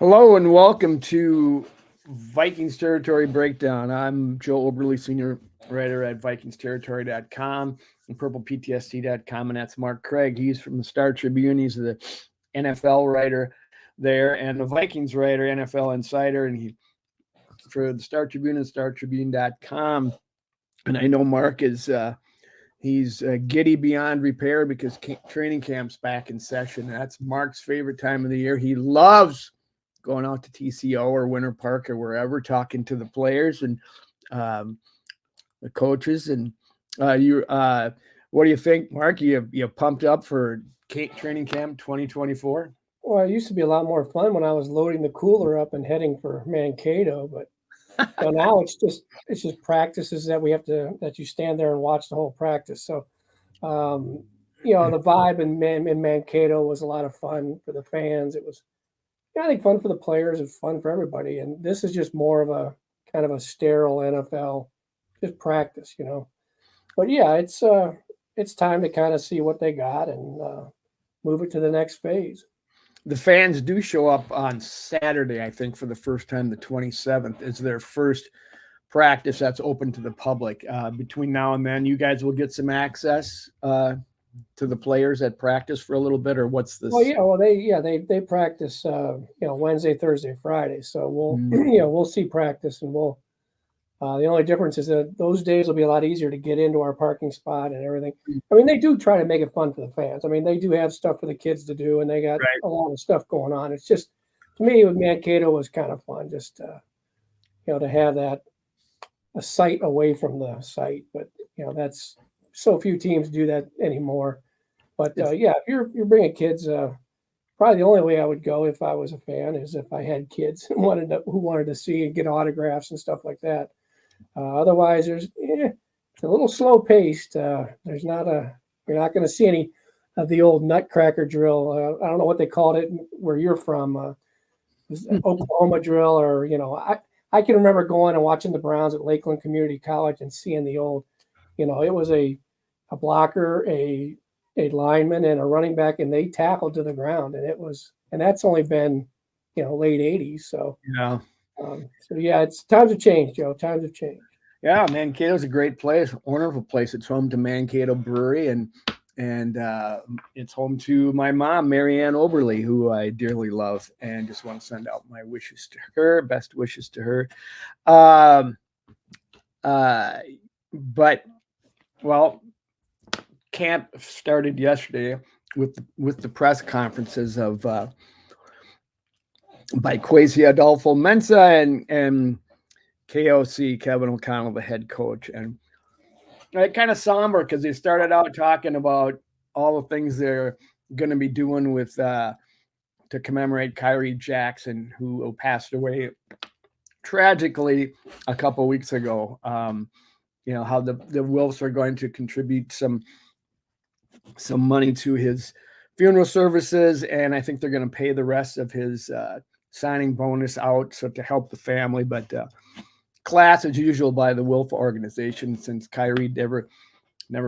Hello and welcome to Vikings Territory Breakdown. I'm Joe Oberly, senior writer at VikingsTerritory.com and PurplePTSD.com, and that's Mark Craig. He's from the Star Tribune. He's the NFL writer there and the Vikings writer, NFL insider, and he for the Star Tribune and StarTribune.com. And I know Mark is he's giddy beyond repair because training camp's back in session. That's Mark's favorite time of the year. He loves going out to TCO or Winter Park or wherever, talking to the players and the coaches. And what do you think, Mark? You pumped up for training camp 2024? Well, it used to be a lot more fun when I was loading the cooler up and heading for Mankato, but now it's just practices that that you stand there and watch the whole practice. So, the vibe in Mankato was a lot of fun for the fans. It was, I think, fun for the players and fun for everybody. And this is just more of a kind of a sterile NFL, just practice, But yeah, it's time to kind of see what they got and move it to the next phase. The fans do show up on Saturday, I think, for the first time. The 27th is their first practice that's open to the public. Between now and then, you guys will get some access to the players at practice for a little bit, or what's this? Well, they practice Wednesday, Thursday, Friday. So we'll we'll see practice, and we'll. The only difference is that those days will be a lot easier to get into our parking spot and everything. I mean, they do try to make it fun for the fans. I mean, they do have stuff for the kids to do, and they got a lot of stuff going on. It's just, to me, with Mankato was kind of fun, just to have that a site away from the site. But that's so few teams do that anymore. But if you're bringing kids, probably the only way I would go if I was a fan is if I had kids who wanted to see and get autographs and stuff like that. Otherwise, it's a little slow paced. You're not going to see any of the old nutcracker drill. I don't know what they called it where you're from, Oklahoma drill, or I can remember going and watching the Browns at Lakeland Community College and seeing the old, it was a blocker, a lineman, and a running back, and they tackled to the ground, and that's only been late 80s. So yeah. It's times have changed, Joe. Times have changed. Yeah, Mankato's a great place, wonderful place. It's home to Mankato Brewery, and it's home to my mom, Marianne Oberly, who I dearly love, and just want to send out my wishes to her, best wishes to her. But camp started yesterday with the press conferences of. By Kwesi Adolfo-Mensah and KOC, Kevin O'Connell, the head coach. And kind of somber because they started out talking about all the things they're going to be doing with to commemorate Khyree Jackson, who passed away tragically a couple of weeks ago. How the Wolves are going to contribute some money to his funeral services, and I think they're going to pay the rest of his signing bonus out so to help the family. But class as usual by the Wolf organization, since Khyree never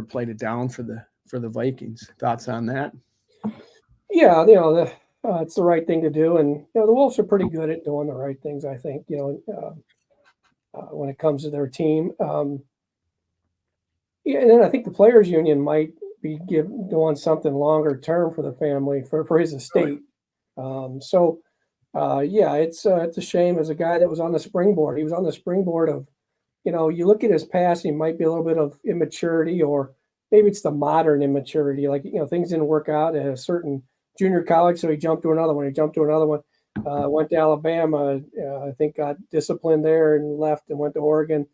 played it down for the Vikings. Thoughts on that? Yeah, it's the right thing to do, and the Wolves are pretty good at doing the right things, I think. When it comes to their team, and then I think the players' union might be doing something longer term for the family for his estate. It's a shame. As a guy that was on the springboard, he was on the springboard of, you look at his past, he might be a little bit of immaturity, or maybe it's the modern immaturity. Like, things didn't work out at a certain junior college, so he jumped to another one. Went to Alabama, I think got disciplined there and left and went to Oregon,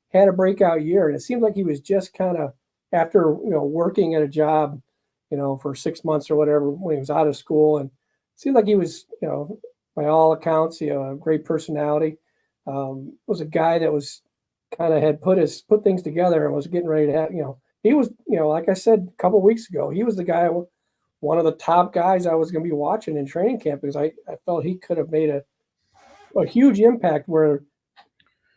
had a breakout year. And it seemed like he was just kind of, after, working at a job, for 6 months or whatever, when he was out of school, and it seemed like he was, by all accounts, a great personality. Was a guy that was kind of had put things together and was getting ready to have, he was, like I said a couple of weeks ago, he was the guy, one of the top guys I was going to be watching in training camp, because I felt he could have made a huge impact where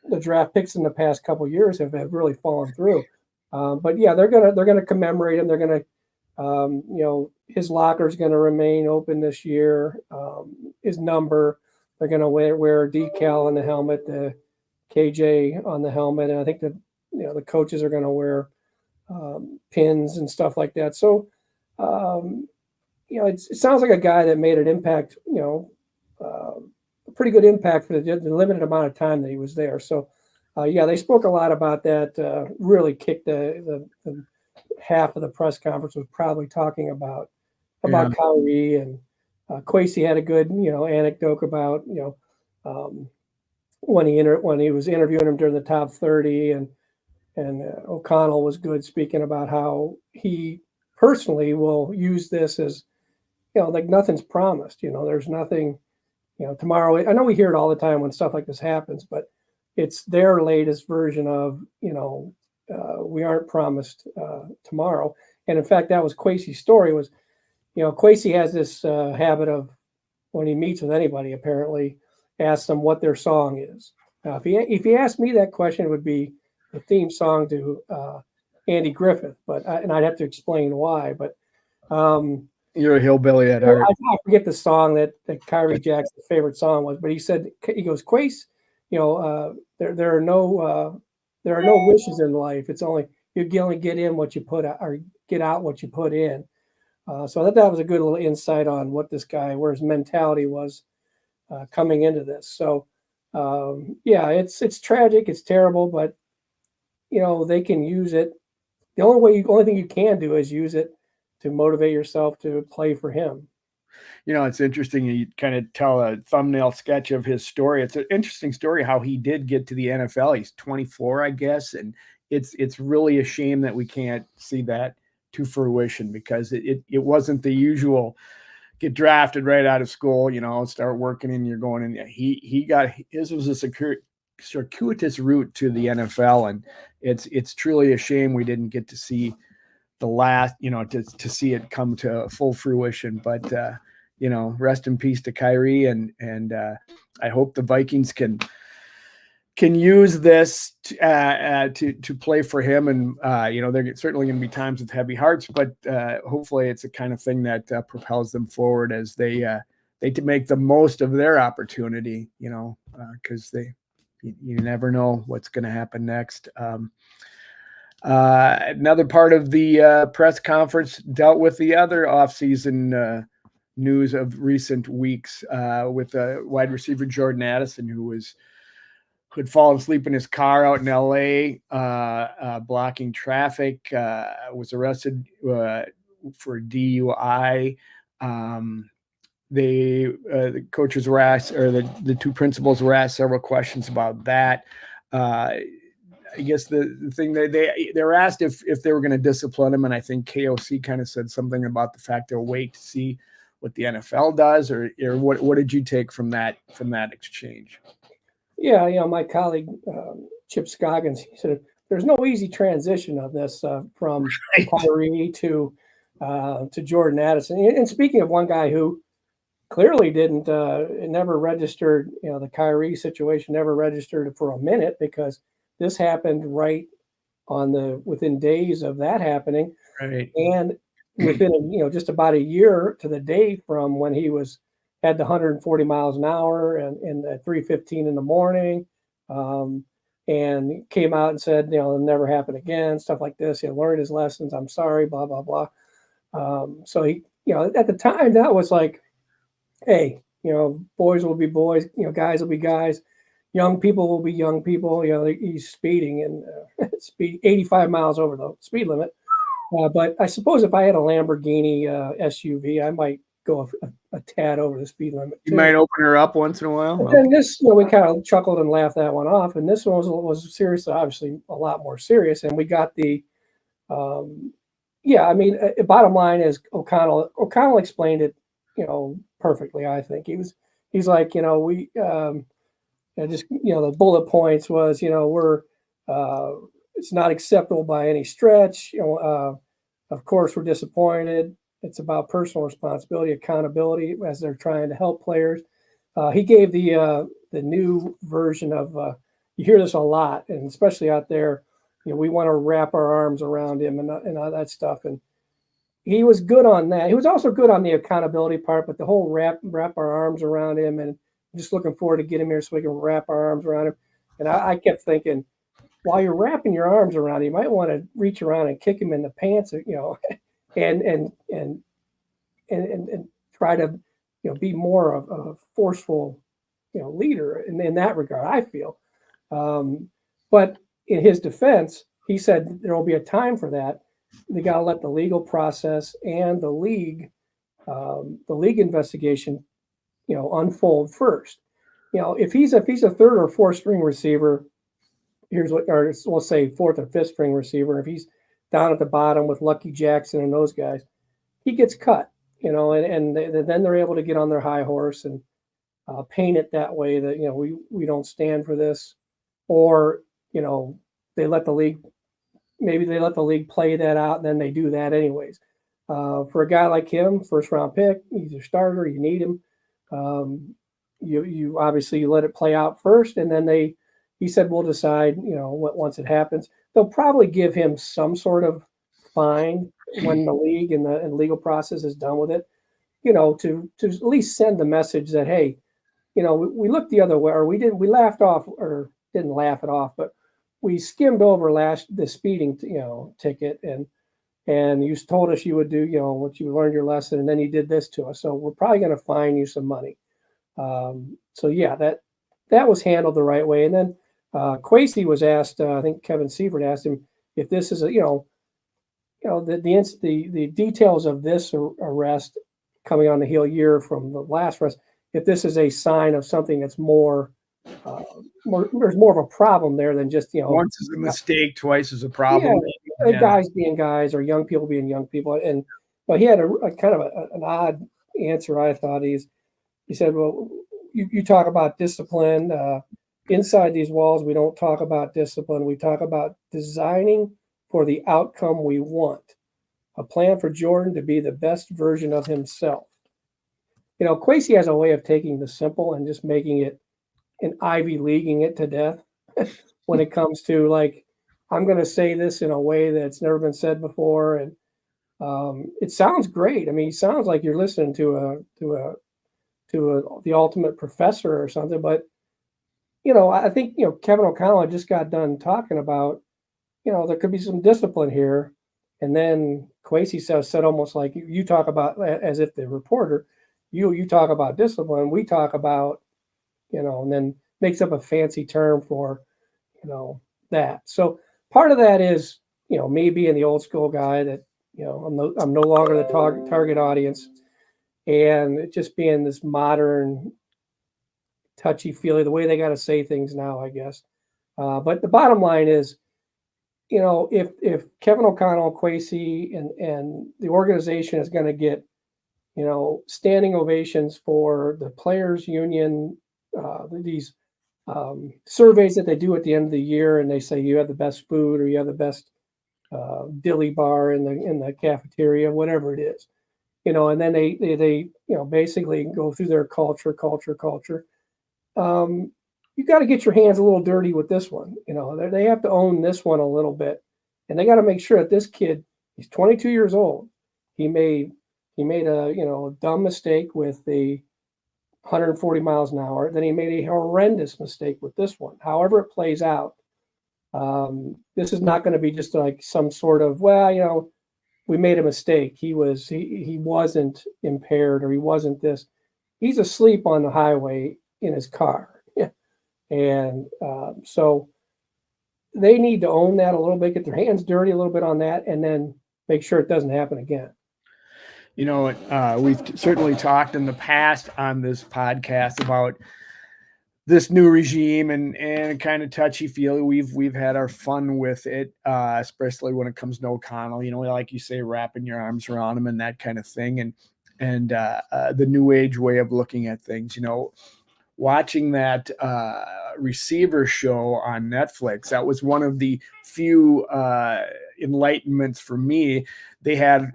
the draft picks in the past couple of years have really fallen through. But yeah, they're gonna commemorate him. They're gonna, his locker is going to remain open this year. His number, they're going to wear a decal on the helmet, the KJ on the helmet, and I think the coaches are going to wear pins and stuff like that. So, it sounds like a guy that made an impact, a pretty good impact for the limited amount of time that he was there. So, they spoke a lot about that. Really kicked the half of the press conference was probably talking about Khyree, and Kwesi had a good, anecdote about, when he was interviewing him during the top 30, and O'Connell was good speaking about how he personally will use this as, like nothing's promised. There's nothing, tomorrow. I know we hear it all the time when stuff like this happens, but it's their latest version of, we aren't promised tomorrow. And in fact, that was Kwesi's story. Was, Kwesi has this habit of, when he meets with anybody, apparently asks them what their song is. Now, if he asked me that question, it would be the theme song to Andy Griffith, and I'd have to explain why. But you're a hillbilly at heart. I forget the song that Khyree Jackson's favorite song was, but he goes, Kwesi, there are no wishes in life. It's only you only get in what you put out, or get out what you put in. So I thought that was a good little insight on what this guy, where his mentality was coming into this. So it's tragic, it's terrible, but they can use it. The only thing you can do is use it to motivate yourself to play for him. It's interesting. You kind of tell a thumbnail sketch of his story. It's an interesting story how he did get to the NFL. He's 24, I guess, and it's really a shame that we can't see that to fruition, because it wasn't the usual get drafted right out of school, start working and you're going in. He got his was a circuitous route to the NFL, and it's truly a shame we didn't get to see the last, to see it come to full fruition. But rest in peace to Khyree, and I hope the Vikings can use this to play for him. And there's certainly going to be times with heavy hearts, but hopefully it's the kind of thing that propels them forward as they make the most of their opportunity. Because you never know what's going to happen next. Another part of the press conference dealt with the other offseason news of recent weeks with wide receiver Jordan Addison, who had fallen asleep in his car out in LA, blocking traffic, was arrested for DUI. The coaches were asked, or the two principals were asked several questions about that. I guess the thing they were asked if they were going to discipline him, and I think KOC kind of said something about the fact they'll wait to see what the NFL does, or what did you take from that exchange? Yeah, my colleague Chip Scoggins, he said there's no easy transition of this from Khyree to Jordan Addison. And speaking of one guy who clearly never registered, the Khyree situation never registered for a minute, because this happened right within days of that happening, right, and within just about a year to the day from when he had the 140 miles an hour and at 3:15 in the morning, and came out and said, it'll never happen again, stuff like this. He learned his lessons. I'm sorry, blah, blah, blah. So he, at the time that was like, hey, boys will be boys, guys will be guys, young people will be young people. He's speeding and speed 85 miles over the speed limit. But I suppose if I had a Lamborghini SUV, I might go a tad over the speed limit. You might open her up once in a while. But then this, we kind of chuckled and laughed that one off. And this one was seriously, obviously, a lot more serious. And we got the, bottom line is O'Connell explained it, perfectly. I think he's like, we just, the bullet points was, we're, it's not acceptable by any stretch. Of course, we're disappointed. It's about personal responsibility, accountability as they're trying to help players. He gave the new version of, you hear this a lot, and especially out there, we want to wrap our arms around him and all that stuff. And he was good on that. He was also good on the accountability part, but the whole wrap our arms around him and just looking forward to getting him here so we can wrap our arms around him. And I kept thinking, while you're wrapping your arms around him, you might want to reach around and kick him in the pants, and try to, be more of a forceful, leader in that regard, I feel. But in his defense, he said there will be a time for that. They got to let the legal process and the league investigation, unfold first. If he's a third or fourth string receiver, or we'll say fourth or fifth string receiver, if he's down at the bottom with Lucky Jackson and those guys, he gets cut, and then they're able to get on their high horse and paint it that way that, we don't stand for this, or, they let the league play that out, and then they do that anyways. For a guy like him, first round pick, he's a starter, you need him. You obviously let it play out first, and then he said, we'll decide, once it happens. They'll probably give him some sort of fine when the league and the legal process is done with it, to at least send the message that, hey, we looked the other way, or we didn't laugh it off, but we skimmed over the speeding, ticket, and you told us you would do, what you learned your lesson, and then you did this to us. So we're probably going to fine you some money. So yeah, that was handled the right way. And then Kwesi was asked, I think Kevin Seifert asked him if this is the details of this arrest coming on the heel year from the last arrest, if this is a sign of something that's more, there's more of a problem there than just, once is a mistake, twice is a problem. Yeah. Guys being guys or young people being young people. But he had a kind of an odd answer, I thought. He said, well, you talk about discipline. Inside these walls, we don't talk about discipline. We talk about designing for the outcome we want. A plan for Jordan to be the best version of himself. Kwesi has a way of taking the simple and just making it an Ivy Leaguing it to death when it comes to, like, I'm going to say this in a way that's never been said before. And it sounds great. I mean, it sounds like you're listening to the ultimate professor or something, but I think, Kevin O'Connell just got done talking about, there could be some discipline here. And then Kwesi said almost like you talk about, as if the reporter, you talk about discipline, we talk about, and then makes up a fancy term for, that. So part of that is, me being the old school guy that, I'm no longer the target audience, and it just being this modern, touchy-feely, the way they got to say things now, I guess. But the bottom line is, if Kevin O'Connell, Kwesi, and the organization is going to get, standing ovations for the players' union, these surveys that they do at the end of the year, and they say you have the best food or you have the best dilly bar in the cafeteria, whatever it is, and then they basically go through their culture. You got to get your hands a little dirty with this one. They have to own this one a little bit, and they got to make sure that this kid, he's 22 years old. He made a dumb mistake with the 140 miles an hour. Then he made a horrendous mistake with this one. However it plays out, this is not going to be just like some sort of, we made a mistake. He wasn't impaired, or he wasn't this. He's asleep on the highway in his car. And so they need to own that a little bit, get their hands dirty a little bit on that, and then make sure it doesn't happen again. We've certainly talked in the past on this podcast about this new regime and kind of touchy-feely. We've had our fun with it, especially when it comes to O'Connell. Like you say, wrapping your arms around him and that kind of thing, and the new age way of looking at things. Watching that receiver show on Netflix, that was one of the few enlightenments for me. They had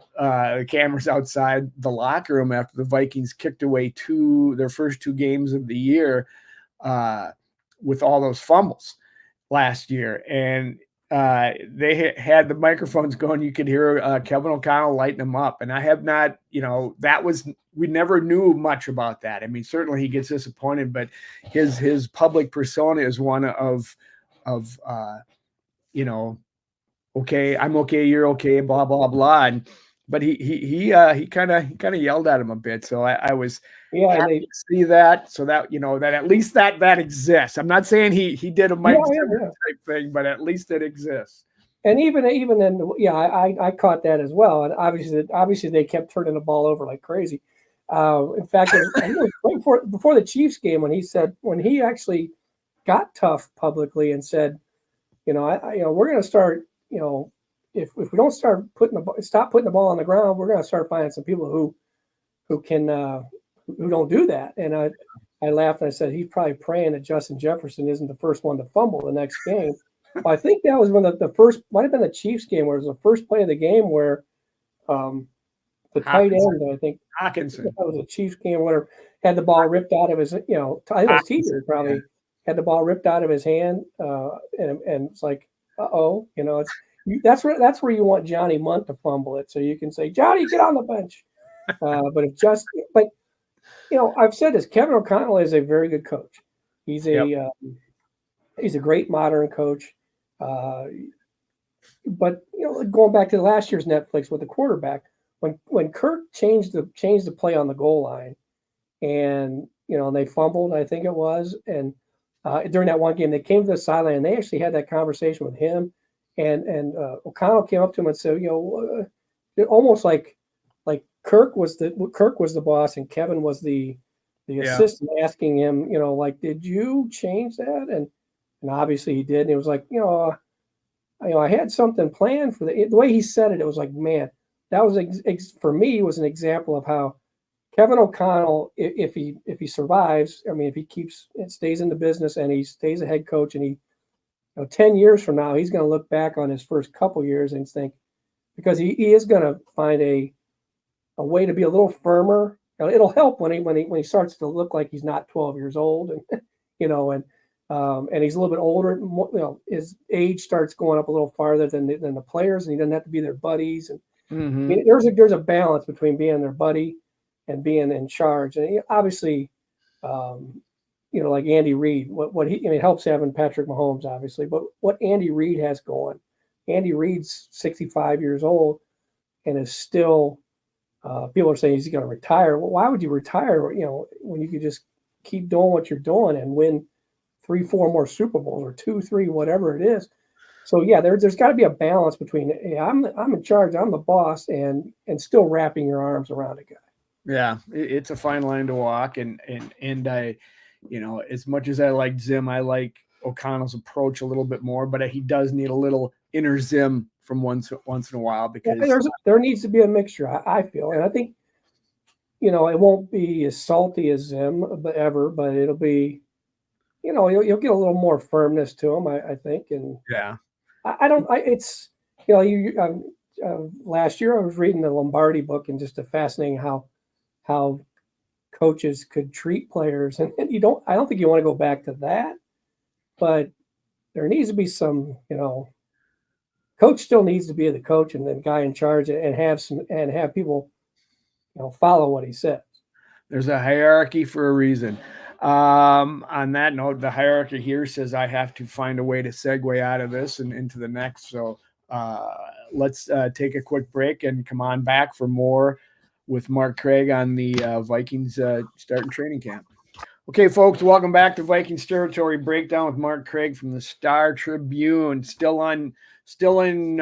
cameras outside the locker room after the Vikings kicked away their first two games of the year with all those fumbles last year. And they had the microphones going. You could hear Kevin O'Connell lighting them up. And I have not, we never knew much about that. I mean, certainly he gets disappointed, but his public persona is one of, okay, I'm okay, you're okay, blah, blah, blah. But he kind of yelled at him a bit. So I was happy to see that. So that, that at least that exists. I'm not saying he did a Mike Zimmer type thing, but at least it exists. And even then, I caught that as well. And obviously they kept turning the ball over like crazy. In fact, right before the Chiefs game, when he actually got tough publicly and said, we're going to start, if we don't stop putting the ball on the ground, we're going to start finding some people who don't do that. And I laughed and I said, he's probably praying that Justin Jefferson isn't the first one to fumble the next game. I think that was when the first, might have been the Chiefs game, where it was the first play of the game where the tight end, I think Hawkinson, that was a Chiefs game, where had the ball ripped out of his, I think it was Teaser probably had the ball ripped out of his hand, and it's like, that's where you want Johnny Munt to fumble it, so you can say, Johnny, get on the bench. But I've said this, Kevin O'Connell is a very good coach. He's a great modern coach. But going back to last year's Netflix with the quarterback, when Kirk changed the play on the goal line, and they fumbled, I think it was, and during that one game they came to the sideline and they actually had that conversation with him, and O'Connell came up to him and said, almost like Kirk was the boss and Kevin was the assistant, asking him, did you change that? And obviously he did. And it was like, I had something planned for the way he said it. It was like, man, that was for me was an example of how Kevin O'Connell, if he survives, I mean, if he stays in the business and he stays a head coach, and 10 years from now, he's going to look back on his first couple years and think, because he is going to find a way to be a little firmer. It'll help when he starts to look like he's not 12 years old, and and he's a little bit older. His age starts going up a little farther than the players, and he doesn't have to be their buddies. And I mean, there's a balance between being their buddy and being in charge. And obviously, like Andy Reid, it helps having Patrick Mahomes, obviously, but what Andy Reid has going, Andy Reid's 65 years old and is still. People are saying he's going to retire. Well, why would you retire? When you could just keep doing what you're doing and win 3-4 more Super Bowls, or 2-3, whatever it is. So there's got to be a balance between, hey, I'm in charge, I'm the boss, and still wrapping your arms around a guy. Yeah, it's a fine line to walk, and I, as much as I like Zim, I like O'Connell's approach a little bit more, but he does need a little inner Zim from once in a while, because there needs to be a mixture, I feel, and I think it won't be as salty as Zim, but it'll be, you'll get a little more firmness to him, I think, and last year I was reading the Lombardi book, and just fascinating how coaches could treat players, and I don't think you want to go back to that, but there needs to be some, coach still needs to be the coach and the guy in charge, and have people, follow what he says. There's a hierarchy for a reason. On that note, the hierarchy here says I have to find a way to segue out of this and into the next. So let's take a quick break and come on back for more with Mark Craig on the Vikings starting training camp. Okay, folks, welcome back to Vikings Territory Breakdown with Mark Craig from the Star Tribune. Still in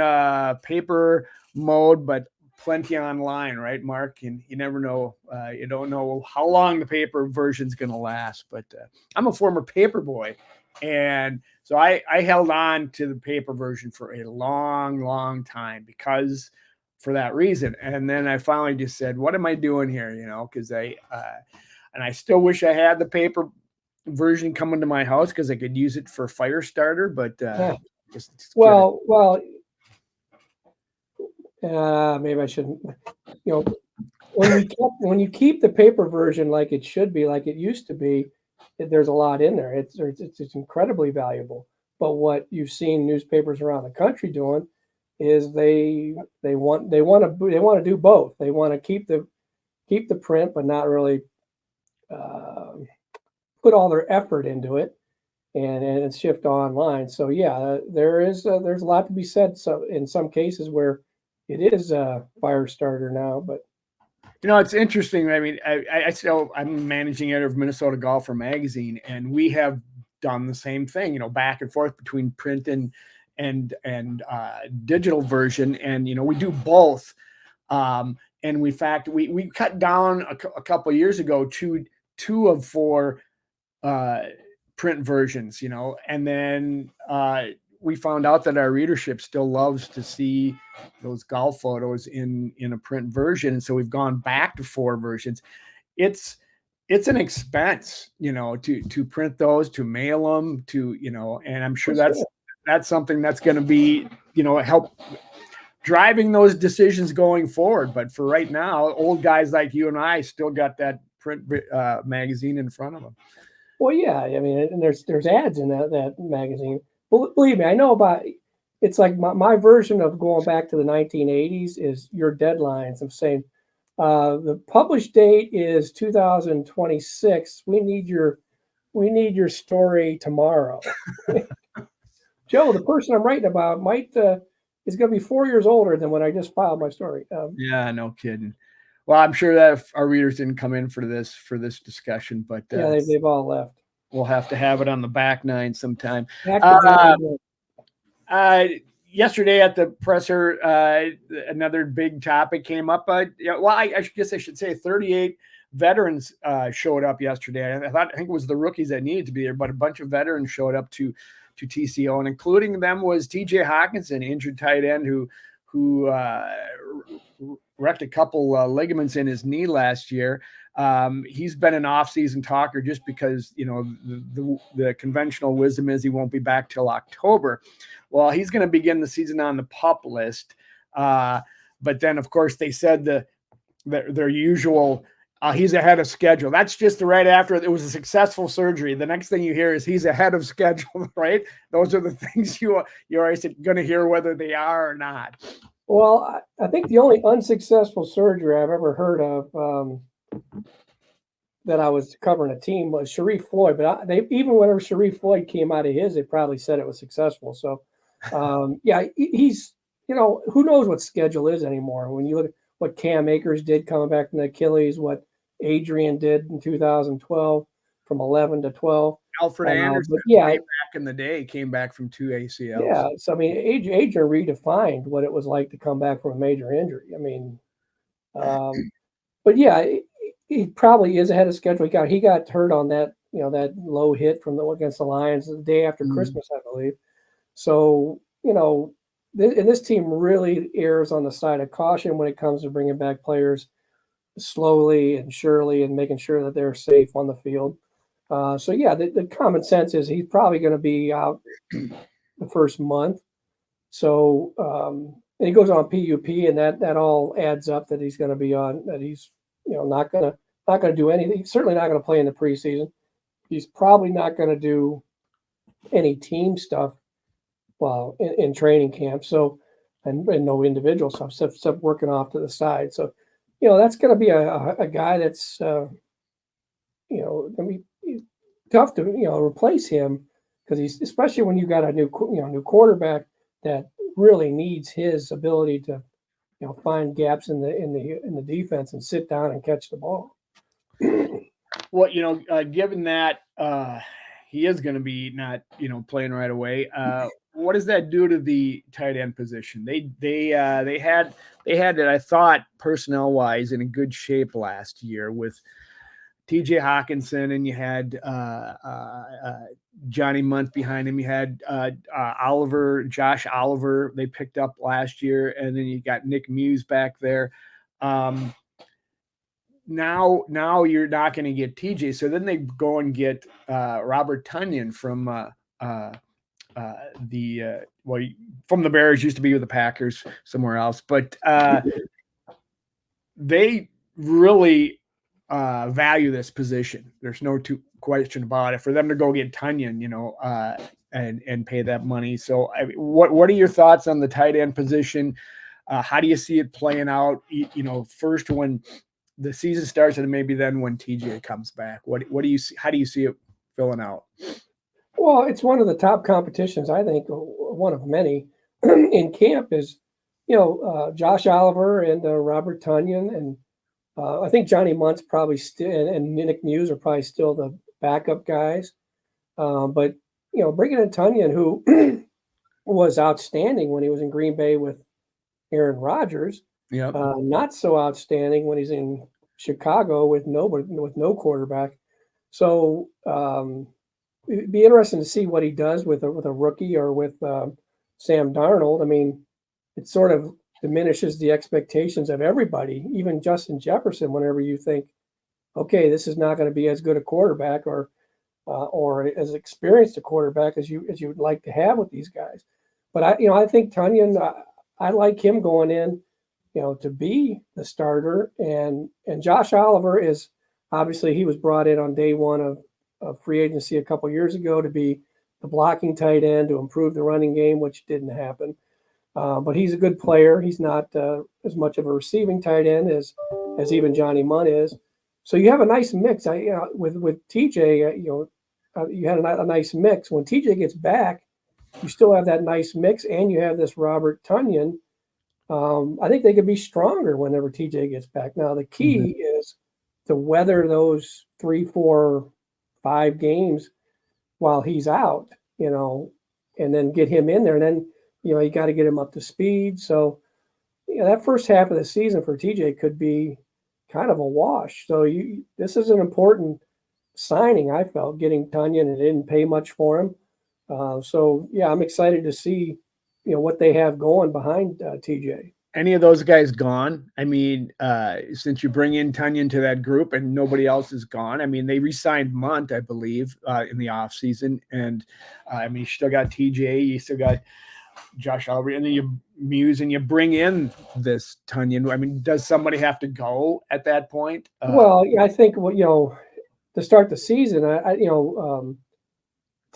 paper mode, but plenty online, right, Mark? And you never know. You don't know how long the paper version's going to last. But I'm a former paper boy, and so I held on to the paper version for a long, long time because for that reason. And then I finally just said, what am I doing here? Because and I still wish I had the paper version coming to my house because I could use it for fire starter. But maybe I shouldn't. When you keep the paper version like it should be, like it used to be, there's a lot in there. It's incredibly valuable. But what you've seen newspapers around the country doing is they want to do both. They want to keep the print, but not really put all their effort into it and shift online. So yeah, there's a lot to be said. So in some cases where it is a fire starter now, but It's interesting. I mean, I'm managing editor of Minnesota Golfer magazine, and we have done the same thing. Back and forth between print and digital version, and we do both. And in fact, we cut down a couple of years ago to 2 of 4 print versions, and then we found out that our readership still loves to see those golf photos in a print version, and so we've gone back to 4 versions. It's an expense, to print those, to mail them, and I'm sure that's something that's going to be, help driving those decisions going forward. But for right now, old guys like you and I still got that print magazine in front of them. Well, yeah, I mean, and there's ads in that magazine. Well, believe me, I know about. It's like my version of going back to the 1980s is your deadlines of saying the published date is 2026. We need your story tomorrow. Joe, the person I'm writing about is going to be 4 years older than when I just filed my story. Yeah, no kidding. Well, I'm sure that if our readers didn't come in for this discussion, but yeah, they've all left. We'll have to have it on the back nine sometime. Yesterday at the presser, another big topic came up. I guess I should say 38 veterans showed up yesterday. I think it was the rookies that needed to be there, but a bunch of veterans showed up to TCO, and including them was TJ Hawkinson, injured tight end who wrecked a couple ligaments in his knee last year. He's been an off-season talker just because, the conventional wisdom is he won't be back till October. Well, he's going to begin the season on the PUP list. But then, of course, they said their usual he's ahead of schedule. That's just right after it was a successful surgery. The next thing you hear is he's ahead of schedule, right? Those are the things you're always going to hear whether they are or not. Well, I think the only unsuccessful surgery I've ever heard of that I was covering a team was Khyree Floyd. But even whenever Khyree Floyd came out of his, they probably said it was successful. So, yeah, he's, who knows what schedule is anymore. When you look at what Cam Akers did coming back from the Achilles, what Adrian did in 2012 from 11 to 12. Alfred Anderson, back in the day, came back from 2 ACLs. Yeah, so I mean, Adrian redefined what it was like to come back from a major injury. I mean, but yeah, he probably is ahead of schedule. He got hurt on that, that low hit against the Lions the day after Christmas, I believe. So, and this team really errs on the side of caution when it comes to bringing back players slowly and surely and making sure that they're safe on the field. So yeah, the common sense is he's probably going to be out the first month. So and he goes on PUP, and that all adds up that he's going to be on. That he's not going to do anything. He's certainly not going to play in the preseason. He's probably not going to do any team stuff while in training camp. So and no individual stuff except working off to the side. So that's going to be a guy that's going to be tough to replace him, because he's, especially when you got a new quarterback that really needs his ability to find gaps in the defense and sit down and catch the ball. Well, given that he is going to be not playing right away, what does that do to the tight end position? They had it, I thought, personnel wise, in a good shape last year with TJ Hawkinson, and you had Johnny Munt behind him. You had Josh Oliver, they picked up last year, and then you got Nick Muse back there. Now you're not going to get TJ, so then they go and get Robert Tonyan from from the Bears, used to be with the Packers somewhere else, but they really value this position. There's no question about it. For them to go get Tonyan, and pay that money. So what are your thoughts on the tight end position? How do you see it playing out? First when the season starts, and maybe then when TJ comes back. What do you see? How do you see it filling out? Well, it's one of the top competitions, I think, one of many in camp is, Josh Oliver and Robert Tonyan, and I think Johnny Munt's probably still, and Nick Muse are probably still the backup guys. But bringing in Tonyan, who was outstanding when he was in Green Bay with Aaron Rodgers, not so outstanding when he's in Chicago with no quarterback. So it'd be interesting to see what he does with a rookie or with Sam Darnold. I mean, it sort of diminishes the expectations of everybody, even Justin Jefferson. Whenever you think, okay, this is not going to be as good a quarterback or as experienced a quarterback as you would like to have with these guys. But I think Tonyan, I like him going in, to be the starter. And Josh Oliver is obviously, he was brought in on day one of free agency a couple years ago to be the blocking tight end to improve the running game, which didn't happen. But he's a good player. He's not as much of a receiving tight end as even Johnny Munn is. So you have a nice mix. With TJ, you had a nice mix. When TJ gets back, you still have that nice mix, and you have this Robert Tonyan. I think they could be stronger whenever TJ gets back. Now the key is to weather those 3, 4, 5 games while he's out, and then get him in there. And then, you got to get him up to speed. So, that first half of the season for TJ could be kind of a wash. So this is an important signing, I felt, getting Tonyan, and didn't pay much for him. So, yeah, I'm excited to see, what they have going behind TJ. Any of those guys gone? I mean, since you bring in Tonyan to that group and nobody else is gone, I mean, they re-signed Munt, I believe, in the offseason. And, you still got TJ, you still got Josh Oliver, and then you Muse, and you bring in this Tonyan. I mean, does somebody have to go at that point? Well, yeah, I think, to start the season,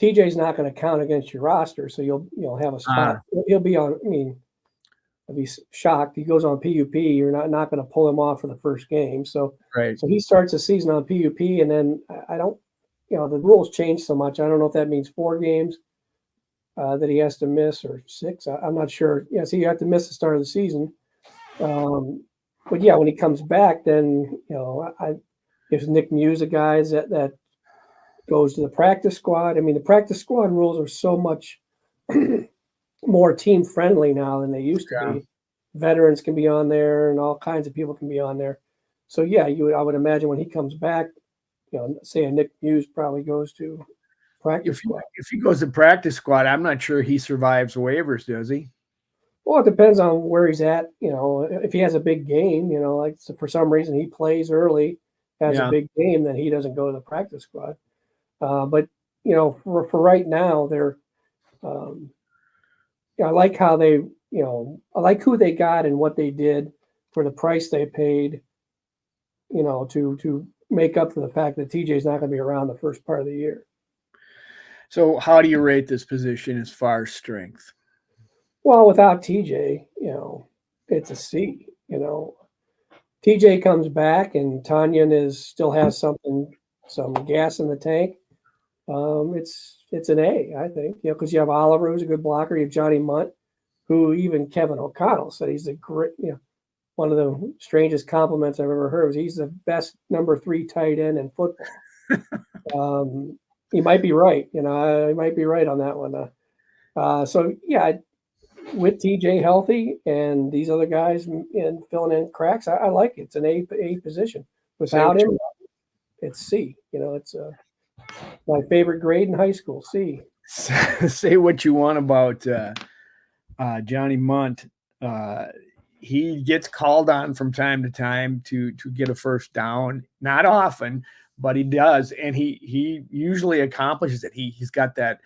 TJ's not going to count against your roster, so you'll have a spot. He'll be on. I mean, I'd be shocked. He goes on PUP. You're not going to pull him off for the first game. So right. So he starts the season on PUP, and then I don't. The rules change so much. I don't know if that means 4 games that he has to miss, or 6. I'm not sure. Yeah, so you have to miss the start of the season. But yeah, when he comes back, then if Nick Muse a guy that goes to the practice squad. I mean, the practice squad rules are so much more team friendly now than they used to be. Veterans can be on there, and all kinds of people can be on there. So yeah, I would imagine when he comes back, say a Nick Muse probably goes to practice squad. If he goes to practice squad, I'm not sure he survives waivers, does he? Well, it depends on where he's at. If he has a big game, like for some reason he plays early, has a big game, then he doesn't go to the practice squad. But for right now, they're. I like how they, I like who they got and what they did for the price they paid. To make up for the fact that TJ's not going to be around the first part of the year. So, how do you rate this position as far as strength? Well, without TJ, it's a C. TJ comes back and Tonyan still has some gas in the tank. It's an A, I think, because you have Oliver, who's a good blocker. You have Johnny Munt, who even Kevin O'Connell said he's a great, one of the strangest compliments I've ever heard was he's the best number 3 tight end in football. He might be right, he might be right on that one. So yeah, with TJ healthy and these other guys and filling in cracks, I like it. It's an A position. Without him, it's C. It's my favorite grade in high school, C. Say what you want about Johnny Munt. He gets called on from time to time to get a first down. Not often, but he does, and he usually accomplishes it. He's got that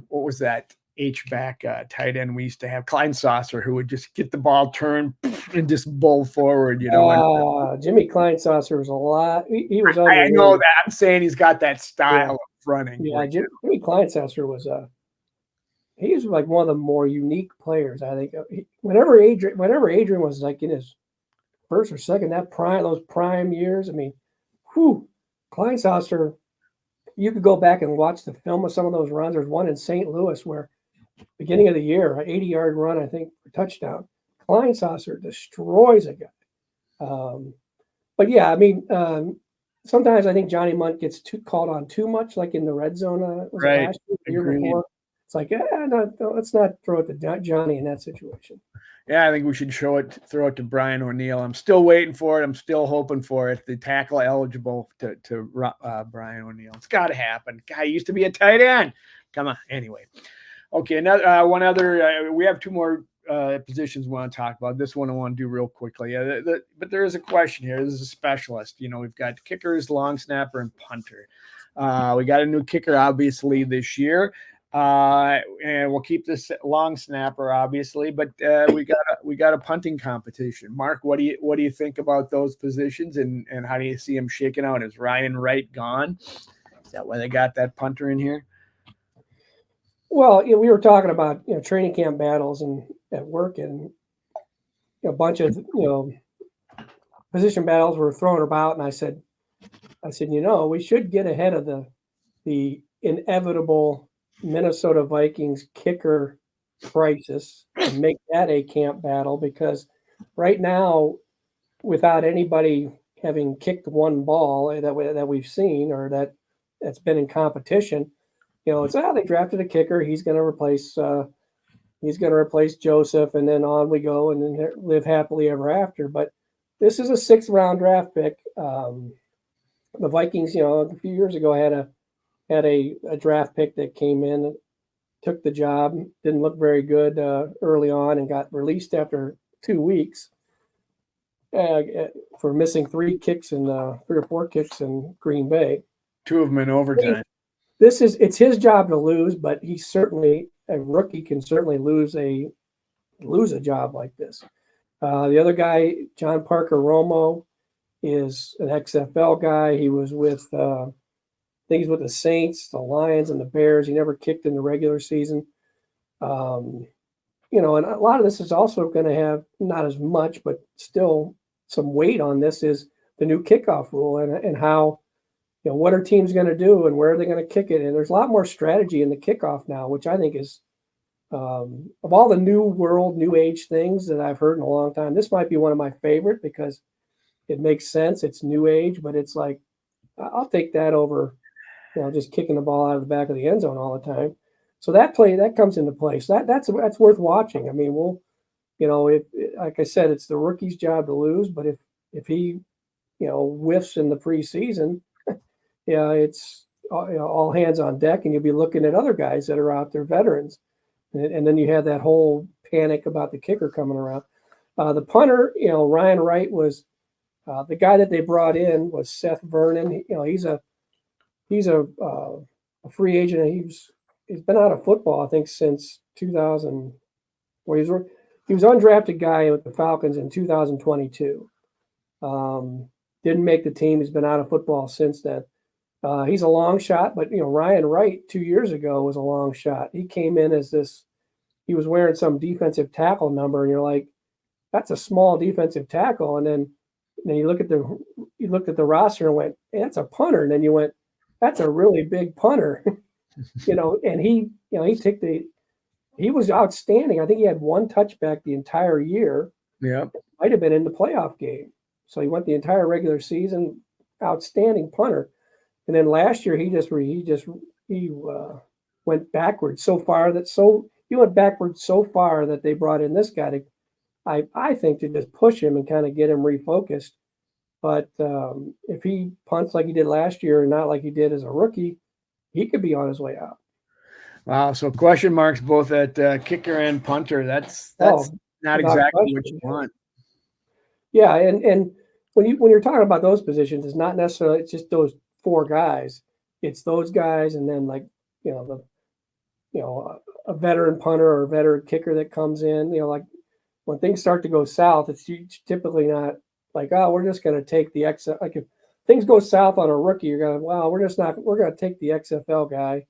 what was that H-back tight end we used to have, Kleinsasser, who would just get the ball turned and just bowl forward, Jimmy Kleinsasser was a lot. He was. I know that. I'm saying he's got that style running. Yeah, Right Jimmy Kleinsasser was he was like one of the more unique players. I think whenever Adrian was like in his first or second, those prime years. I mean, whew, Kleinsasser. You could go back and watch the film of some of those runs. There's one in St. Louis where beginning of the year, an 80-yard run, I think, for touchdown. Kleinsasser destroys a guy. But yeah, I mean, sometimes I think Johnny Munt gets called on too much, like in the red zone. Was it Right. last year, the year Agreed. before? It's like, no, let's not throw it to Johnny in that situation. Yeah, I think we should throw it to Brian O'Neill. I'm still waiting for it. I'm still hoping for it. The tackle eligible to Brian O'Neill. It's got to happen. Guy used to be a tight end. Come on. Anyway. Okay, another one other. We have two more positions we want to talk about. This one I want to do real quickly. But there is a question here. This is a specialist. We've got kickers, long snapper, and punter. We got a new kicker, obviously, this year. And we'll keep this long snapper, obviously, but we got a punting competition. Mark, what do you think about those positions, and how do you see them shaking out? Is Ryan Wright gone? Is that why they got that punter in here? Well, we were talking about training camp battles and at work, and a bunch of position battles were thrown about, and I said, we should get ahead of the inevitable Minnesota Vikings kicker crisis and make that a camp battle, because right now, without anybody having kicked one ball that we've seen or that's been in competition, it's they drafted a kicker. He's going to replace Joseph, and then on we go, and then live happily ever after. But this is a 6th-round draft pick. The Vikings, a few years ago had a draft pick that came in, took the job, didn't look very good early on, and got released after 2 weeks for missing 3 or 4 kicks in Green Bay. 2 of them in overtime. It's his job to lose, but a rookie can certainly lose a job like this. The other guy, John Parker Romo, is an XFL guy. He was with I think he's with the Saints, the Lions, and the Bears. He never kicked in the regular season. And a lot of this is also going to have not as much, but still some weight on this, is the new kickoff rule and how, what are teams going to do and where are they going to kick it? And there's a lot more strategy in the kickoff now, which I think is, of all the new age things that I've heard in a long time, this might be one of my favorite because it makes sense. It's new age, but it's like, I'll take that over, just kicking the ball out of the back of the end zone all the time. So that comes into play. So that's worth watching. I mean, like I said, it's the rookie's job to lose, but if he, whiffs in the preseason, it's all hands on deck, and you'll be looking at other guys that are out there, veterans, and then you have that whole panic about the kicker coming around. The punter, Ryan Wright was the guy that they brought in was Seth Vernon. He's a free agent. He's been out of football, I think, since 2000. Where he was undrafted guy with the Falcons in 2022. Didn't make the team. He's been out of football since then. He's a long shot, but Ryan Wright 2 years ago was a long shot. He came in as this. He was wearing some defensive tackle number, and you're like, that's a small defensive tackle. And then you looked at the roster and went, hey, that's a punter. And then you went, that's a really big punter. And he was outstanding. I think he had 1 touchback the entire year. Yeah, Might have been in the playoff game. So he went the entire regular season, outstanding punter. And then last year he went backwards so far that they brought in this guy to, I think, to just push him and kind of get him refocused. But if he punts like he did last year and not like he did as a rookie, he could be on his way out. Wow. So question marks both at kicker and punter. That's not exactly what you want. Yeah, and when you're talking about those positions, it's not necessarily it's just those 4 guys. It's those guys, and then a veteran punter or a veteran kicker that comes in. Like when things start to go south, it's typically not like, oh, we're just going to take the exit. Like if things go south on a rookie, you're going, wow, we're going to take the XFL guy.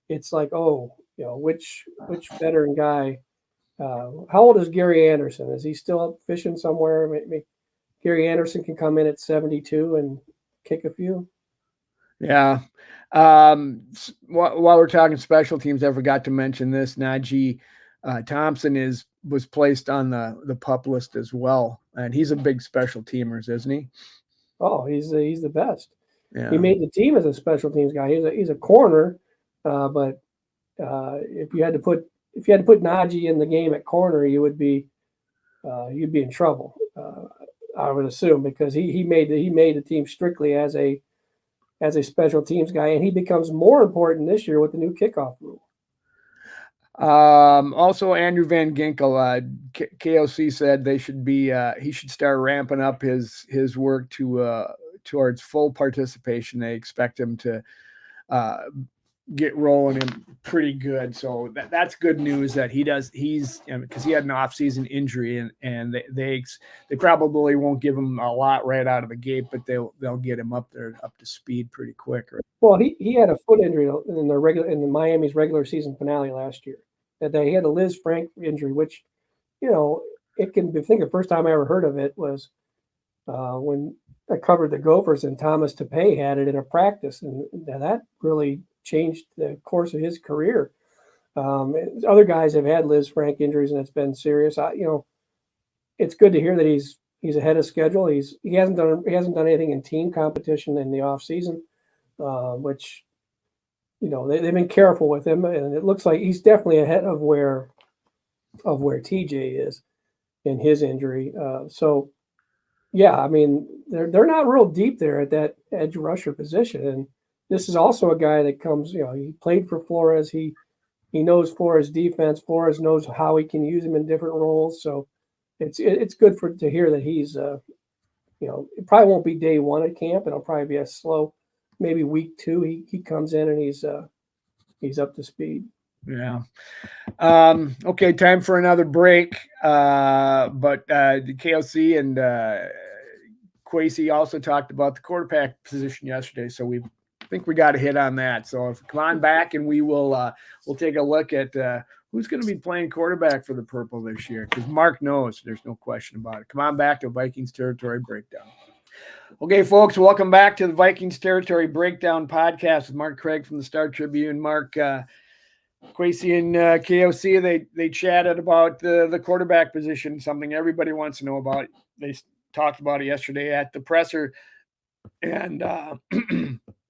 It's like, oh, which veteran guy? How old is Gary Anderson? Is he still up fishing somewhere? Maybe Gary Anderson can come in at 72 and kick a few. Yeah. While we're talking special teams, I forgot to mention this. Najee Thompson was placed on the PUP list as well, and he's a big special teamers, isn't he? Oh, he's the best. Yeah. He made the team as a special teams guy. He's a corner, but if you had to put Najee in the game at corner, you'd be in trouble. I would assume, because he made the team strictly as a special teams guy, and he becomes more important this year with the new kickoff rule. Also, Andrew Van Ginkel, KOC said he should start ramping up his work towards full participation. They expect him to get rolling him pretty good. So that's good news that he's because he had an off-season injury, and they probably won't give him a lot right out of the gate, but they'll get him up to speed pretty quick. Right? Well, he had a foot injury in the Miami's regular season finale last year. That he had a Liz Frank injury, which, it can be. I think the first time I ever heard of it was when I covered the Gophers, and Thomas Tapei had it in a practice, and that really changed the course of his career. Other guys have had Liz Frank injuries, and it's been serious. It's good to hear that he's ahead of schedule. He hasn't done anything in team competition in the off season, which they've been careful with him, and it looks like he's definitely ahead of where TJ is in his injury. So yeah, I mean they're not real deep there at that edge rusher position, and this is also a guy that comes, he played for Flores. He knows Flores' defense. Flores knows how he can use him in different roles. So it's good to hear that he's, it probably won't be day one at camp. It'll probably be a slow, maybe week 2. He comes in and he's up to speed. Yeah. Okay, time for another break. But the KLC and Kwesi also talked about the quarterback position yesterday, so I think we got a hit on that. So come on back, and we'll take a look at who's going to be playing quarterback for the Purple this year, because Mark knows. There's no question about it. Come on back to Vikings Territory Breakdown. Okay, folks, welcome back to the Vikings Territory Breakdown podcast with Mark Craig from the Star Tribune. Mark, Kwesi and KOC, they chatted about the quarterback position, something everybody wants to know about. They talked about it yesterday at the presser, and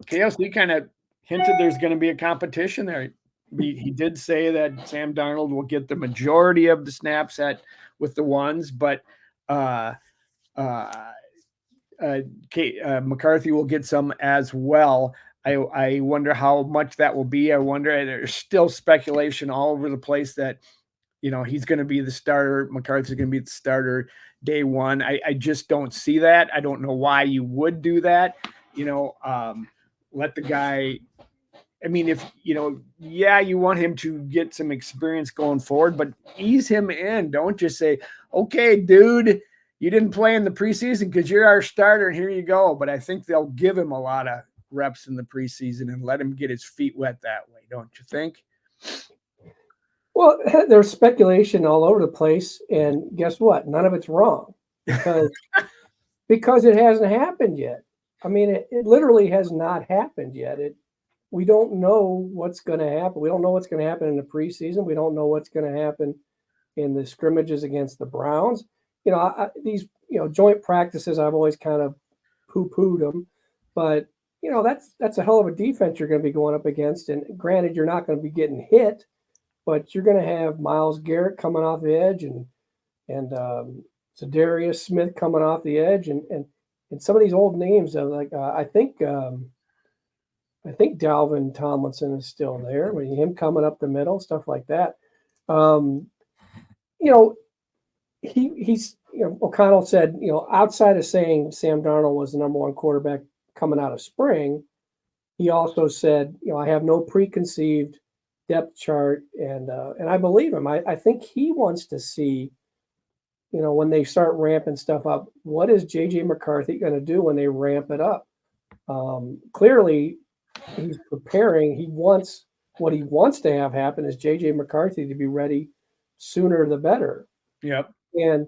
KOC kind of hinted there's going to be a competition there. He did say that Sam Darnold will get the majority of the snaps with the ones, but McCarthy will get some as well. I wonder how much that will be. I wonder, there's still speculation all over the place that, he's going to be the starter. McCarthy's going to be the starter day one. I just don't see that. I don't know why you would do that. Let the guy, I mean, if, you want him to get some experience going forward, but ease him in. Don't just say, okay, dude, you didn't play in the preseason because you're our starter and here you go. But I think they'll give him a lot of reps in the preseason and let him get his feet wet that way. Don't you think? Well, there's speculation all over the place, and guess what? None of it's wrong because it hasn't happened yet. I mean, it literally has not happened yet. We don't know what's going to happen. We don't know what's going to happen in the preseason. We don't know what's going to happen in the scrimmages against the Browns. These joint practices, I've always kind of poo-pooed them, but that's a hell of a defense you're going to be going up against. And granted, you're not going to be getting hit, but you're going to have Myles Garrett coming off the edge and Zadarius Smith coming off the edge, and some of these old names like I think Dalvin Tomlinson is still there. Him coming up the middle, stuff like that. He's O'Connell said, outside of saying Sam Darnold was the number one quarterback coming out of spring, he also said, I have no preconceived depth chart, and I believe him. I think he wants to see, when they start ramping stuff up, what is JJ McCarthy going to do when they ramp it up? Clearly, he's preparing. What he wants to have happen is J.J. McCarthy to be ready sooner the better. Yep. And,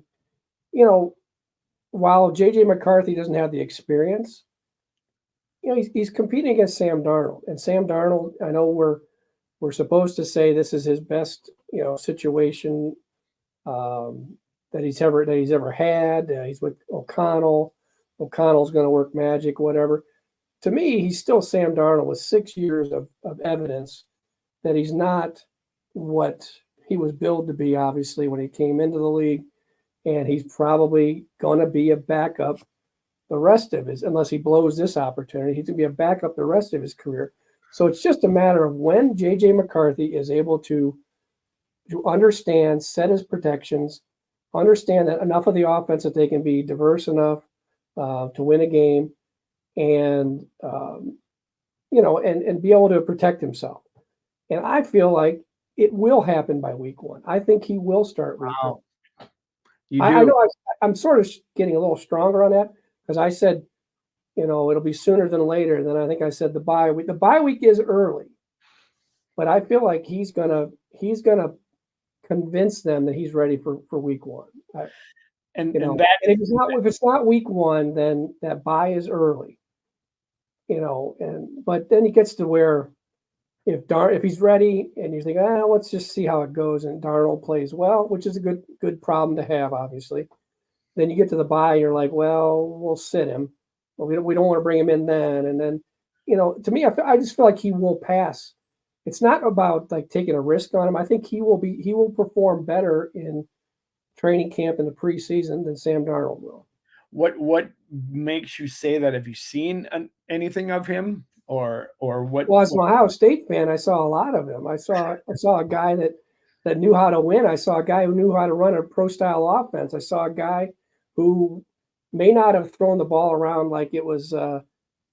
while J.J. McCarthy doesn't have the experience, he's competing against Sam Darnold. And Sam Darnold, I know we're supposed to say this is his best, situation that he's ever had. He's with O'Connell. O'Connell's going to work magic, whatever. To me, he's still Sam Darnold with 6 years of evidence that he's not what he was billed to be, obviously, when he came into the league. And he's probably going to be a backup the rest of his, unless he blows this opportunity, he's going to be a backup the rest of his career. So it's just a matter of when J.J. McCarthy is able to understand, set his protections, understand that enough of the offense that they can be diverse enough to win a game, and and be able to protect himself. And I feel like it will happen by week 1. I think he will start week 1. I know I'm sort of getting a little stronger on that because I said, it'll be sooner than later. Then I think I said the bye week. The bye week is early, but I feel like he's gonna convince them that he's ready for week 1. And if it's not week 1, then that bye is early. But then he gets to where if he's ready and you think, let's just see how it goes, and Darnold plays well, which is a good problem to have, obviously. Then you get to the bye, and you're like, well, we'll sit him. But we don't want to bring him in then. And then, to me, I just feel like he will pass. It's not about like taking a risk on him. I think he will perform better in training camp in the preseason than Sam Darnold will. What makes you say that? Have you seen anything of him? Or what? Well, as an Ohio State fan, I saw a lot of him. I saw a guy that knew how to win. I saw a guy who knew how to run a pro-style offense. I saw a guy who may not have thrown the ball around like it was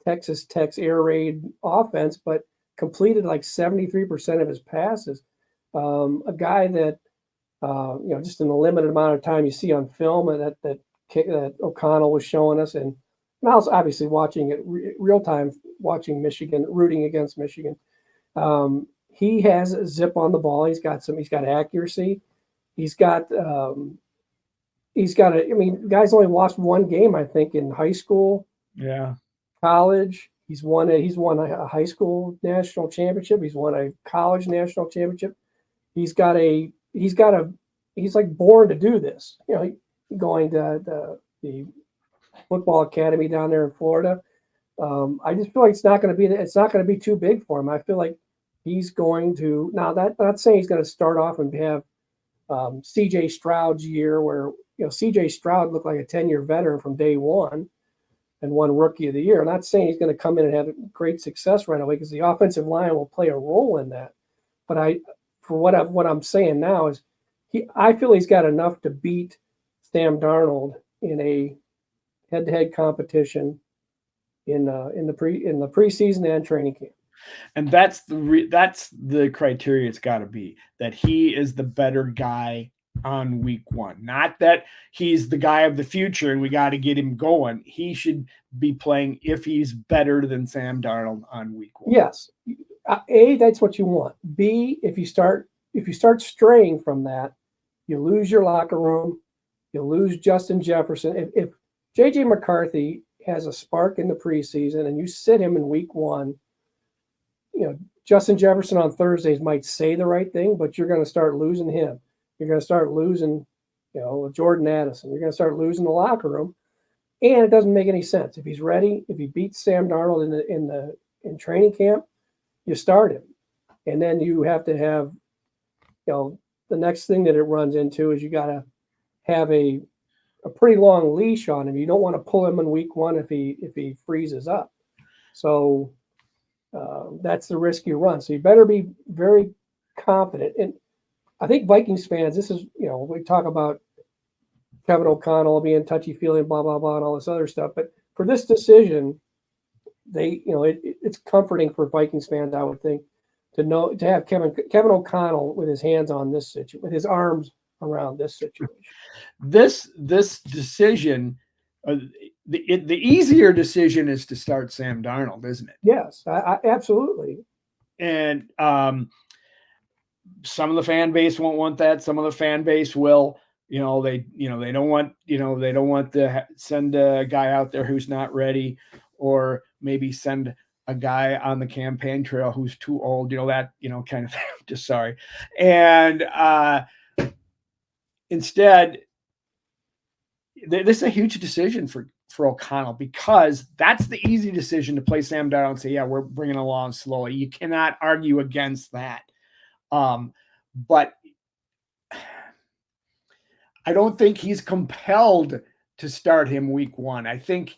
Texas Tech's air raid offense, but completed like 73% of his passes. A guy that just in the limited amount of time you see on film that O'Connell was showing us, and I was obviously watching it real time, watching Michigan, rooting against Michigan. He has a zip on the ball. He's got accuracy. He's got guys only lost one game, I think, in high school. Yeah. College. He's won a high school national championship. He's won a college national championship. He's like born to do this. Going to the football academy down there in Florida. I just feel like it's not going to be too big for him. I feel like he's going to, now that not saying he's going to start off and have CJ Stroud's year where, CJ Stroud looked like a 10-year veteran from day one and won Rookie of the Year. I'm not saying he's going to come in and have great success right away because the offensive line will play a role in that. But what I'm saying now is I feel he's got enough to beat Sam Darnold in a head-to-head competition in the preseason and training camp. And that's the criteria it's got to be, that he is the better guy on week 1. Not that he's the guy of the future and we got to get him going. He should be playing if he's better than Sam Darnold on week 1. Yes. A, that's what you want. B, if you start straying from that, you lose your locker room, you lose Justin Jefferson. If J.J. McCarthy has a spark in the preseason and you sit him in week 1, Justin Jefferson on Thursdays might say the right thing, but you're going to start losing him. You're going to start losing, Jordan Addison. You're going to start losing the locker room, and it doesn't make any sense. If he's ready, if he beats Sam Darnold in training camp, you start him, and then you have to have, the next thing that it runs into is you got to have a pretty long leash on him. You don't want to pull him in week 1 if he freezes up. So that's the risk you run. So you better be very confident. And I think Vikings fans, this is, we talk about Kevin O'Connell being touchy-feely, blah, blah, blah, and all this other stuff. But for this decision, it's comforting for Vikings fans, I would think, to have Kevin O'Connell with his hands on this situation, with his arms around this situation. This decision the easier decision is to start Sam Darnold, isn't it? Yes, I absolutely. And some of the fan base won't want that. Some of the fan base will. They don't want to send a guy out there who's not ready, or maybe send a guy on the campaign trail who's too old. Kind of thing. Just sorry. And instead, this is a huge decision for O'Connell, because that's the easy decision to play Sam Darnold and say, yeah, we're bringing along slowly. You cannot argue against that. But I don't think he's compelled to start him week one. I think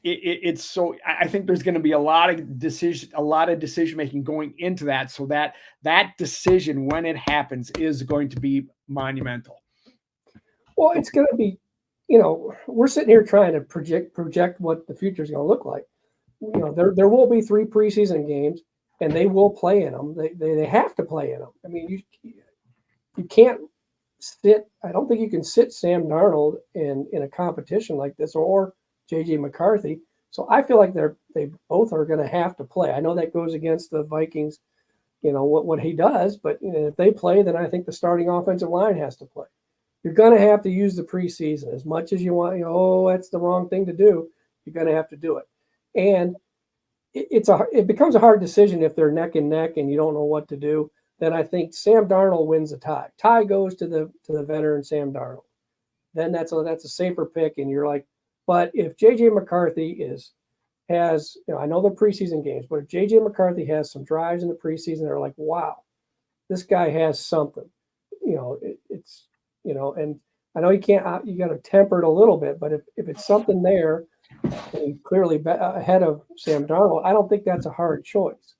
it's so. I think there's going to be a lot of decision making going into that, so that decision, when it happens, is going to be monumental. Well, it's going to be, we're sitting here trying to project what the future is going to look like. There will be 3 preseason games, and they will play in them. They have to play in them. I mean, you can't sit. I don't think you can sit Sam Darnold in a competition like this, or JJ McCarthy. So I feel like they both are going to have to play. I know that goes against the Vikings, what he does, but if they play, then I think the starting offensive line has to play. You're going to have to use the preseason as much as you want. That's the wrong thing to do. You're going to have to do it. And it becomes a hard decision if they're neck and neck and you don't know what to do. Then I think Sam Darnold wins the tie. Tie goes to the veteran Sam Darnold. Then that's a safer pick. And you're like, but if JJ McCarthy has, I know the preseason games, but if JJ McCarthy has some drives in the preseason, they're like, wow, this guy has something. And I know you can't, you got to temper it a little bit, but if it's something there, and clearly ahead of Sam Darnold, I don't think that's a hard choice.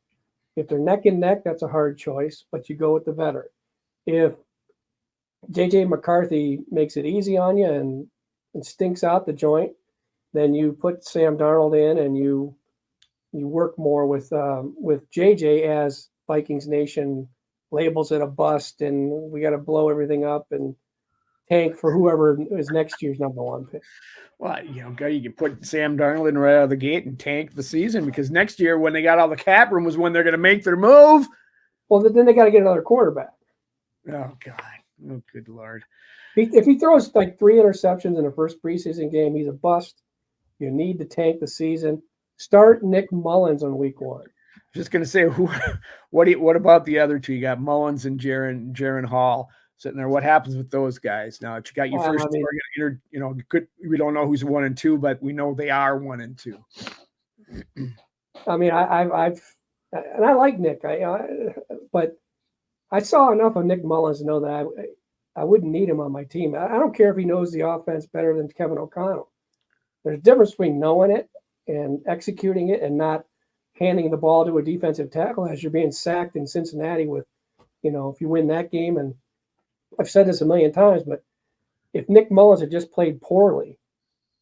If they're neck and neck, that's a hard choice, but you go with the veteran. If JJ McCarthy makes it easy on you and stinks out the joint, then you put Sam Darnold in and you work more with JJ, as Vikings Nation labels it a bust, and we got to blow everything up and tank for whoever is next year's number 1 pick. Well, you can put Sam Darnold in right out of the gate and tank the season, because next year, when they got all the cap room, was when they're going to make their move. Well, then they got to get another quarterback. Oh, God. Oh, good Lord. If he throws like 3 interceptions in the first preseason game, he's a bust. You need to tank the season. Start Nick Mullins on week 1. Just going to say, what about the other 2? You got Mullins and Jaron Hall sitting there. What happens with those guys now? You got your first. We don't know who's 1 and 2, but we know they are 1 and 2. I mean, I've and I like Nick, but I saw enough of Nick Mullins to know that I wouldn't need him on my team. I don't care if he knows the offense better than Kevin O'Connell. There's a difference between knowing it and executing it, and not handing the ball to a defensive tackle as you're being sacked in Cincinnati with, if you win that game. And I've said this a million times, but if Nick Mullins had just played poorly,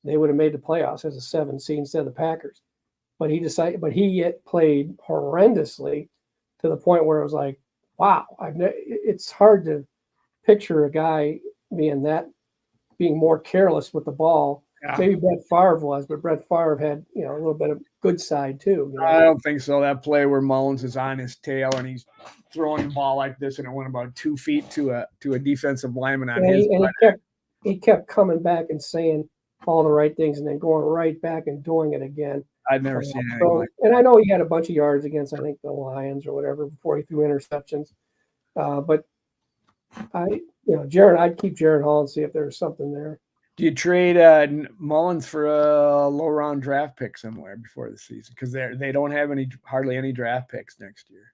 they would have made the playoffs as a 7 seed instead of the Packers. But he played horrendously to the point where it was like, wow, it's hard to picture a guy being more careless with the ball. Yeah. Maybe Brett Favre was, but Brett Favre had, a little bit of good side too. I don't think so. That play where Mullins is on his tail and he's throwing the ball like this, and it went about 2 feet to a defensive lineman on his. And he kept coming back and saying all the right things, and then going right back and doing it again. I've never seen anything like that. And I know he had a bunch of yards against, I think, the Lions or whatever before he threw interceptions. But I'd keep Jaron Hall and see if there's something there. Do you trade Mullins for a low-round draft pick somewhere before the season? Because they don't have hardly any draft picks next year.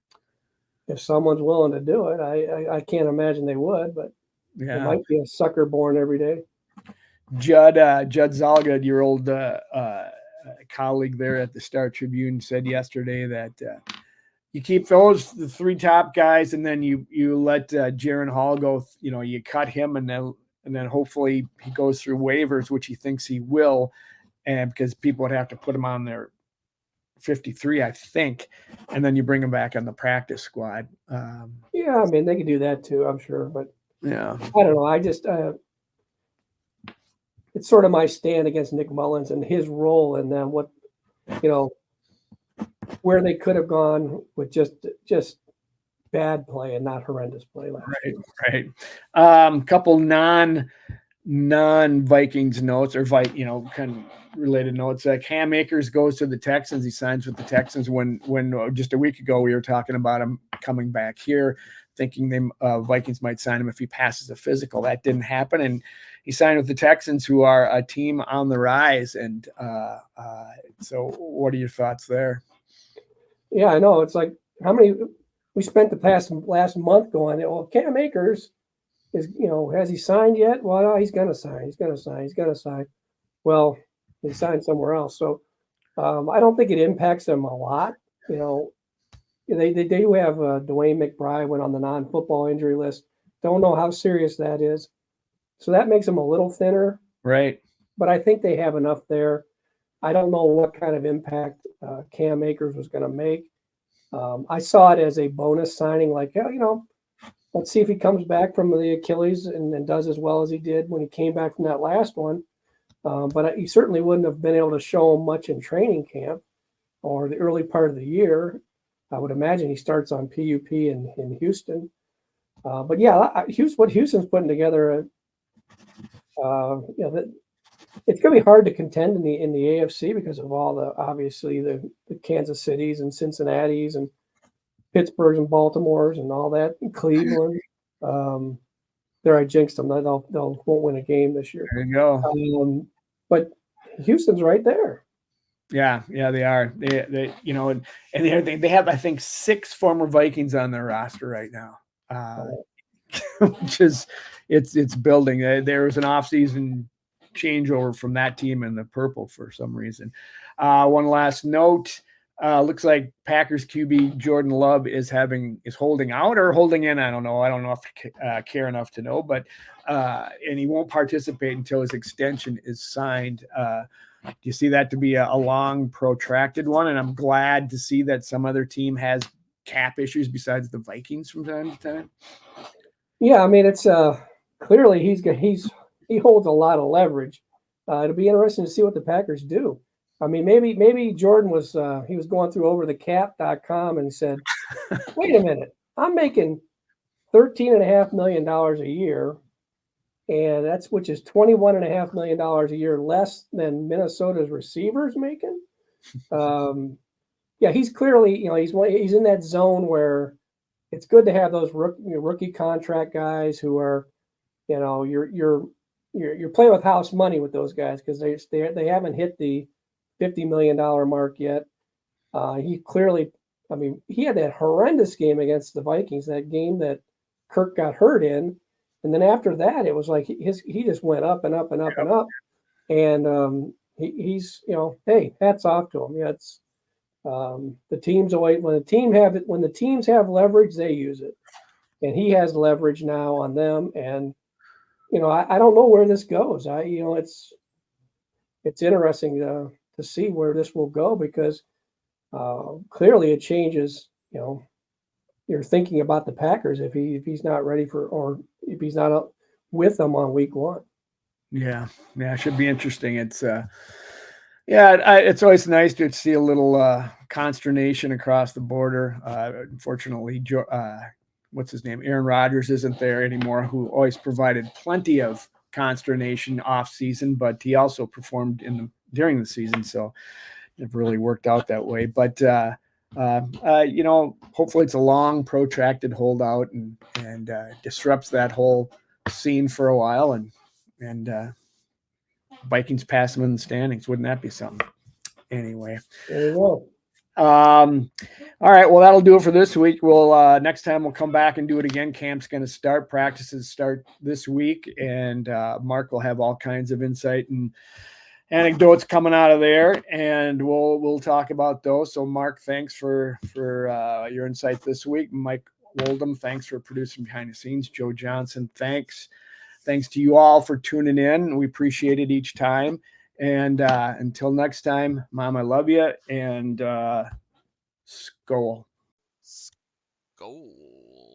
If someone's willing to do it, I can't imagine they would, but it might be a sucker born every day. Judd Zalgad, your old colleague there at the Star Tribune, said yesterday that you keep the 3 top guys, and then you let Jaron Hall go. You cut him, and then hopefully he goes through waivers, which he thinks he will, and because people would have to put him on their 53, I think, and then you bring him back on the practice squad. Yeah, I mean, they could do that too, I'm sure, but yeah, I don't know. I just it's sort of my stand against Nick Mullins and his role in them. What, where they could have gone with just bad play and not horrendous play last year. Right. Couple non-Vikings notes or kind of related notes. Like Cam Akers goes to the Texans. He signs with the Texans when just a week ago we were talking about him coming back here, thinking the Vikings might sign him if he passes a physical. That didn't happen, and he signed with the Texans, who are a team on the rise. And so what are your thoughts there? Yeah, I know. It's like how many we spent the last month going, well, Cam Akers is, has he signed yet? Well, no, he's going to sign. He's going to sign. He's going to sign. Well, he signed somewhere else. So I don't think it impacts them a lot. They do have Dwayne McBride went on the non-football injury list. Don't know how serious that is. So that makes them a little thinner. Right. But I think they have enough there. I don't know what kind of impact Cam Akers was going to make. I saw it as a bonus signing, like, let's see if he comes back from the Achilles and does as well as he did when he came back from that last one. But he certainly wouldn't have been able to show him much in training camp or the early part of the year. I would imagine he starts on PUP in Houston. But yeah, what Houston's putting together, it's going to be hard to contend in the AFC because of all obviously the Kansas Cities and Cincinnati's and Pittsburghs and Baltimore's and all that, and Cleveland. There, I jinxed them. They won't win a game this year. There you go. But Houston's right there. Yeah, they are. They and they have, I think, 6 former Vikings on their roster right now, which is it's building. There was an offseason changeover from that team in the purple for some reason. One last note. Looks like Packers QB Jordan Love is holding out or holding in. I don't know if I care enough to know, but and he won't participate until his extension is signed. Do you see that to be a long, protracted one? And I'm glad to see that some other team has cap issues besides the Vikings from time to time. Yeah, I mean, it's clearly he holds a lot of leverage. It'll be interesting to see what the Packers do. I mean, maybe Jordan was going through overthecap.com and said, wait a minute, I'm making $13.5 million a year, and which is $21.5 million a year less than Minnesota's receivers making. Yeah, he's clearly, he's in that zone where it's good to have those rookie contract guys who are, you're playing with house money with those guys because they haven't hit the $50 million mark yet. He clearly, he had that horrendous game against the Vikings, that game that Kirk got hurt in. And then after that, it was like he just went up and up and up and up. And he's, hey, hats off to him. Yeah, it's the teams always, when the teams have leverage, they use it. And he has leverage now on them. And, I don't know where this goes. It's interesting to see where this will go because clearly it changes, you're thinking about the Packers if he's not ready or if he's not with them on week 1. Yeah, it should be interesting. It's it's always nice to see a little consternation across the border. Unfortunately, what's his name? Aaron Rodgers isn't there anymore, who always provided plenty of consternation off season, but he also performed during the season. So it really worked out that way. But hopefully it's a long, protracted holdout and disrupts that whole scene for a while, and Vikings pass them in the standings. Wouldn't that be something? Anyway. There you go. All right. Well, that'll do it for this week. We'll next time we'll come back and do it again. Camp's going to start. Practices start this week, and Mark will have all kinds of insight and anecdotes coming out of there, and we'll talk about those. So, Mark, thanks for your insight this week. Mike Woldham, thanks for producing behind the scenes. Joe Johnson, thanks to you all for tuning in. We appreciate it each time. And until next time, Mom, I love you, and skol. Skol.